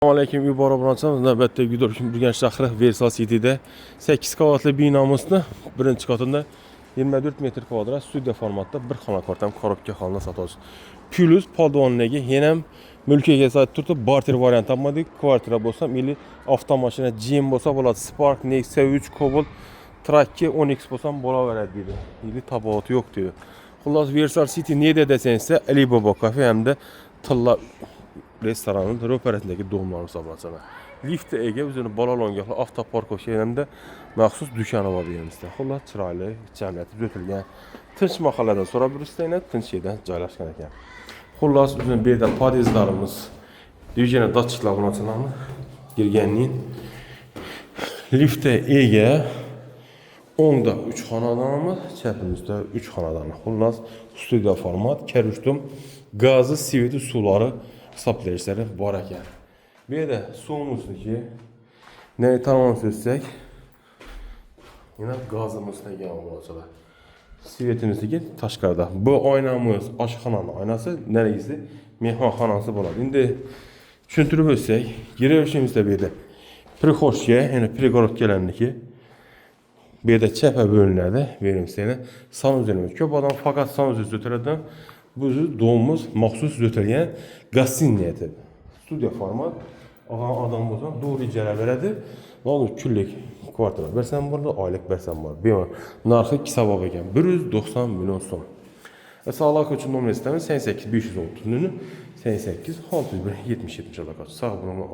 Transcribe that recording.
Aleyküm Übara Brançamız növbətdə Güdörkün Bürgən şəhəri Versal City'də 8 qavatlı binamızda birinci katında 24 metr kvadrat studiya formatda bir xana kvartam korobka halına satılır. Plus podvanligi yenəm mülkiyə sahib turda barter variant almadı. Kvartira bolsa milli avtomaşina GM bolsa bo'ladi. Spark, Nexia 3, Cobalt, Trakke 10X bolsa bo'la veradi deydi. İli taboatı yo'q deydi. Xullas Versal City nerede desensə Ali Baba kafe hem de Tilla restoranın röpərətindəki doğumlarını sabıracaq. Lift Ege üzünü balalongahlı avtopark o şeylərində məxsus dükanı var yerimizdə. Xullas çıraylı, cəmiyyəti götürülən tinç mahallədən sonra bir üstəyinə tinç yerdən caylaşqan ekan. Xullas üzünü bir də podizlarımız düzgənə daçıqlarını açılan girgənliyin Lift Ege 10'da 3 xanadanımız, çəpimizdə 3 xanadanı. Xullas studiya format, kərüşdüm, qazı, siviti, suları saplayışları var ekan. Bir de suyumuzdur ki, neyi tamam sözsək, yine gazımızda yan olacaq. Sivetimizdir ki, Taşqarda. Bu aynamız aşxananın aynası, neresi? Mehmanxanası болады. İndi düşündürüb ölsək, girişimizdə bir de prixoşkiyə, yəni prigorod gələnli ki, bir de çəpə bölünədə verim sənə sanuzəlimiz. Köp adam fakat sanuzəl ötürədən bu doğumuz məxsus ötürəyən qassinniyyəti. Studiya format, adam olsan doğru icərə verədir. Ne olur? Küllük kvartala versən burada, aylık versən var. Bir narxı kisabab ekan 190 milyon son. Sağlıq üçün nömrə istəmir 88 530 88 601 70 70 alaqası. Sağ olun,